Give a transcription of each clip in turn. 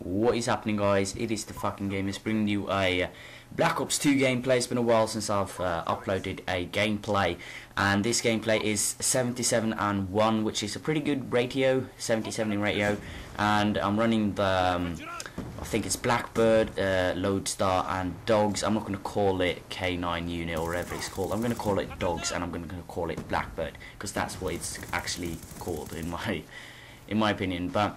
What is happening, guys? It is the fucking Gamers bringing you a Black Ops 2 gameplay. It's been a while since I've uploaded a gameplay, and this gameplay is 77 and 1, which is a pretty good ratio, 77 in ratio. And I'm running the I think it's Blackbird, Lodestar and Dogs. I'm not going to call it K9 unit or whatever it's called. I'm going to call it Dogs, and I'm going to call it Blackbird because that's what it's actually called in my opinion. But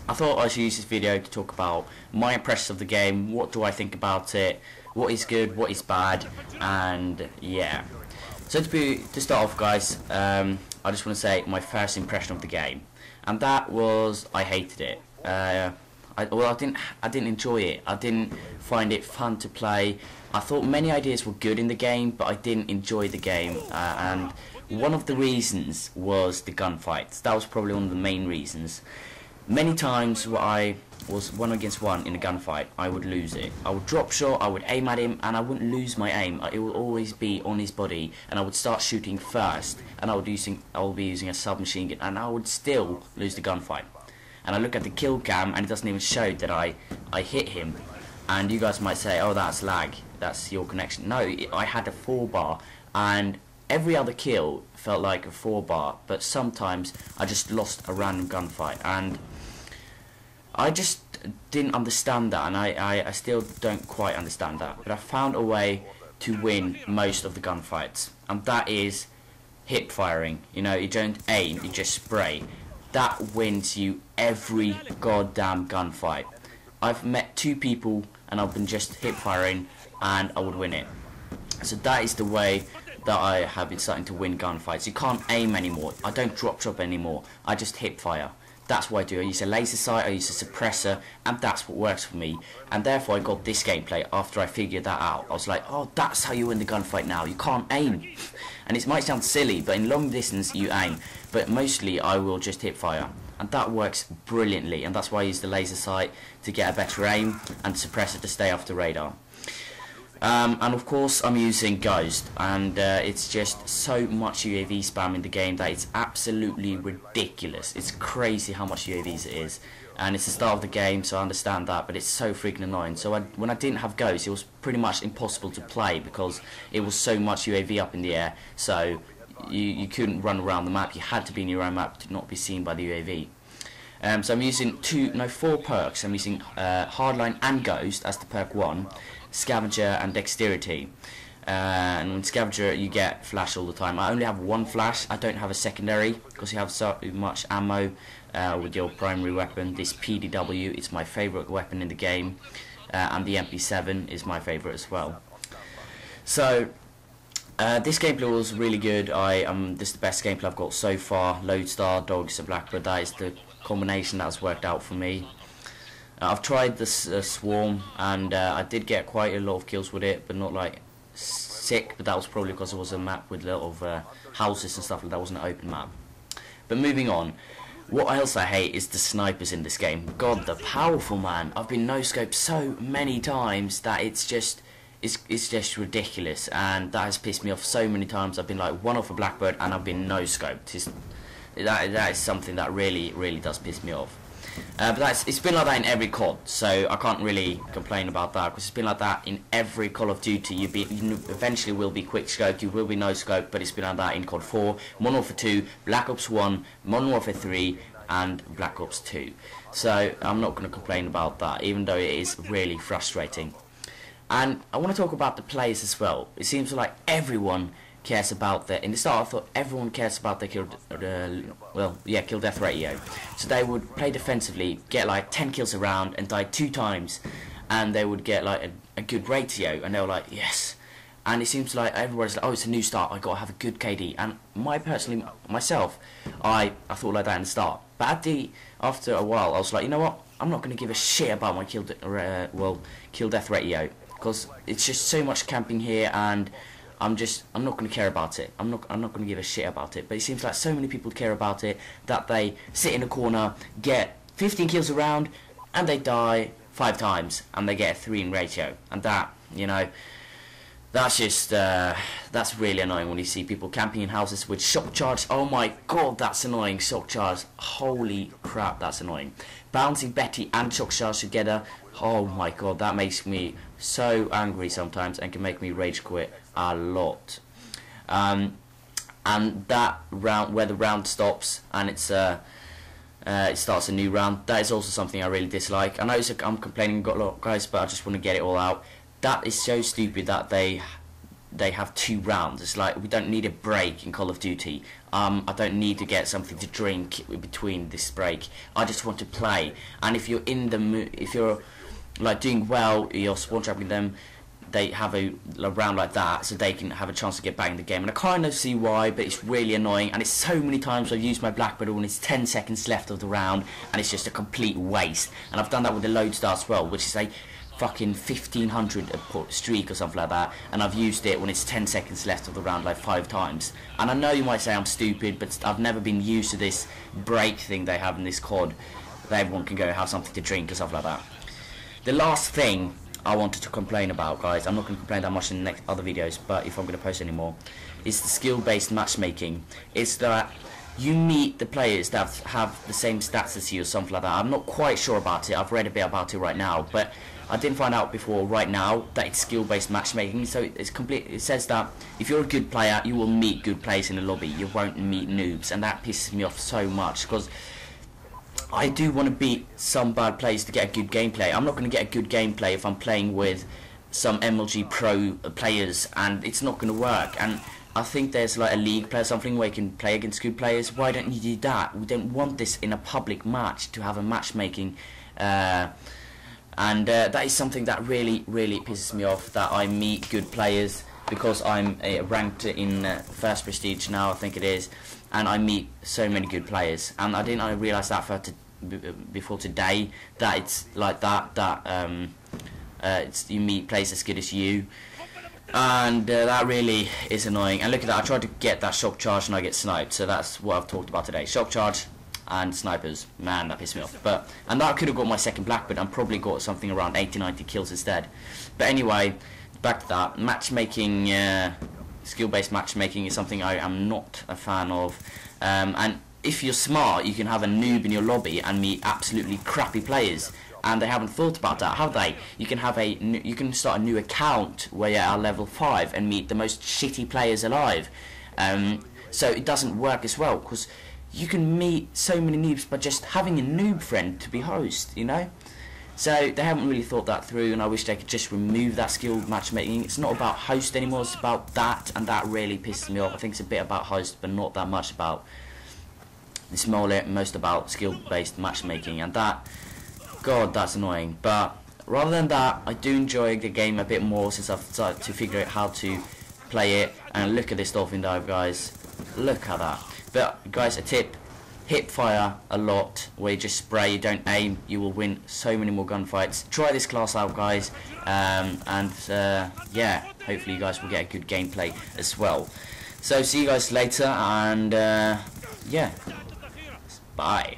I thought I should use this video to talk about my impressions of the game, what do I think about it, what is good, what is bad, and yeah. So to start off, guys, I just want to say my first impression of the game, and that was I hated it. I didn't enjoy it. I didn't find it fun to play. I thought many ideas were good in the game, but I didn't enjoy the game, and one of the reasons was the gunfights. That was probably one of the main reasons. Many times when I was 1 against 1 in a gunfight, I would lose it. I would drop shot, I would aim at him, and I wouldn't lose my aim. It would always be on his body, and I would start shooting first, and I would be using a submachine gun, and I would still lose the gunfight. And I look at the kill cam, and it doesn't even show that I hit him. And you guys might say, oh, that's lag, that's your connection. No, I had a 4-bar, and every other kill felt like a 4-bar, but sometimes I just lost a random gunfight, and I just didn't understand that, and I still don't quite understand that. But I found a way to win most of the gunfights, and that is hip firing. You know, you don't aim, you just spray. That wins you every goddamn gunfight. I've met 2 people and I've been just hip firing and I would win it. So that is the way that I have been starting to win gunfights. You can't aim anymore. I don't drop anymore. I just hip fire. That's what I do. I use a laser sight, I use a suppressor, and that's what works for me. And therefore I got this gameplay after I figured that out. I was like, oh, that's how you win the gunfight now. You can't aim. And it might sound silly, but in long distance you aim. But mostly I will just hip fire. And that works brilliantly. And that's why I use the laser sight to get a better aim, and the suppressor to stay off the radar. And of course I'm using Ghost, and it's just so much UAV spam in the game that it's absolutely ridiculous. It's crazy how much UAVs it is, and it's the start of the game, so I understand that, but it's so freaking annoying. So when I didn't have Ghost, it was pretty much impossible to play because it was so much UAV up in the air, so you couldn't run around the map. You had to be in your own map to not be seen by the UAV. So I'm using 4 perks. I'm using Hardline and Ghost as the perk 1, Scavenger and Dexterity. And in Scavenger you get flash all the time. I only have 1 flash. I don't have a secondary because you have so much ammo with your primary weapon. This PDW is my favourite weapon in the game, and the MP7 is my favourite as well. So this gameplay was really good. This is the best gameplay I've got so far. Lodestar, Dogs and Blackbird, that is the combination that has worked out for me. I've tried this Swarm, and I did get quite a lot of kills with it, but not like sick, but that was probably because it was a map with a lot of houses and stuff like that. It wasn't an open map. But moving on, what else I hate is the snipers in this game. God, the powerful, man. I've been no-scoped so many times that it's just ridiculous, and that has pissed me off so many times. I've been like 1 off a Blackbird and I've been no-scoped. That is something that really does piss me off. But it's been like that in every COD, so I can't really complain about that, because it's been like that in every Call of Duty. You eventually will be quick scoped, you will be no scoped, but it's been like that in COD 4, Modern Warfare 2, Black Ops 1, Modern Warfare 3, and Black Ops 2. So I'm not going to complain about that, even though it is really frustrating. And I want to talk about the players as well. It seems like everyone cares about in the start I thought everyone cares about their kill death ratio. So they would play defensively, get like 10 kills a round and die 2 times, and they would get like a good ratio, and they were like, yes. And it seems like everybody's like, oh, it's a new start, I gotta have a good KD. And myself, I thought like that in the start, but after a while I was like, you know what, I'm not gonna give a shit about my kill death ratio, because it's just so much camping here, and I'm not going to care about it. I'm not going to give a shit about it. But it seems like so many people care about it that they sit in a corner, get 15 kills a round, and they die 5 times, and they get a 3 in ratio. And that, you know, That's just, that's really annoying when you see people camping in houses with shock charge. Oh my god, that's annoying. Shock charge. Holy crap, that's annoying. Bouncing Betty and shock charge together. Oh my god, that makes me so angry sometimes and can make me rage quit a lot. And that round, where the round stops and it's it starts a new round, that is also something I really dislike. I know I'm complaining a lot, guys, but I just want to get it all out. That is so stupid that they have 2 rounds. It's like, we don't need a break in Call of Duty. I don't need to get something to drink between this break. I just want to play. And if you're in the if you're like doing well, you're spawn trapping them, they have a round like that so they can have a chance to get back in the game. And I kind of see why, but it's really annoying. And it's so many times I've used my Blackbird when it's 10 seconds left of the round and it's just a complete waste. And I've done that with the Lodestar as well, which is a fucking 1500 streak or something like that, and I've used it when it's 10 seconds left of the round like 5 times. And I know you might say I'm stupid, but I've never been used to this break thing they have in this COD, that everyone can go have something to drink or stuff like that. The last thing I wanted to complain about, guys, I'm not going to complain that much in the next other videos, but if I'm going to post anymore, is the skill-based matchmaking. It's that you meet the players that have the same stats as you or something like that. I'm not quite sure about it. I've read a bit about it right now, but I didn't find out before right now that it's skill-based matchmaking. So it's complete. It says that if you're a good player, you will meet good players in the lobby. You won't meet noobs, and that pisses me off so much because I do want to beat some bad players to get a good gameplay. I'm not going to get a good gameplay if I'm playing with some MLG Pro players, and it's not going to work. And I think there's like a league play or something where you can play against good players. Why don't you do that? We don't want this in a public match to have a matchmaking. And that is something that really pisses me off, that I meet good players, because I'm ranked in first prestige now, I think it is, and I meet so many good players. And I didn't realise that before today, that it's like that, you meet players as good as you, and that really is annoying. And look at that, I tried to get that shock charge and I get sniped, so that's what I've talked about today. Shock charge and snipers, man, that pissed me off. And that could have got my second Blackbird and probably got something around 80-90 kills instead. But anyway, back to that. Matchmaking, skill-based matchmaking is something I am not a fan of. And if you're smart, you can have a noob in your lobby and meet absolutely crappy players. And they haven't thought about that, have they? You can start a new account where you're at level 5 and meet the most shitty players alive. So it doesn't work as well, because you can meet so many noobs by just having a noob friend to be host, you know? So they haven't really thought that through, and I wish they could just remove that skill matchmaking. It's not about host anymore, it's about that, and that really pisses me off. I think it's a bit about host, but not that much about, it's most about skill-based matchmaking, and that, God, that's annoying. But rather than that, I do enjoy the game a bit more since I've started to figure out how to play it. And look at this dolphin dive, guys. Look at that. But guys, a tip: hip fire a lot, where you just spray, you don't aim. You will win so many more gunfights. Try this class out, guys, yeah, hopefully you guys will get a good gameplay as well. So see you guys later, and yeah, bye.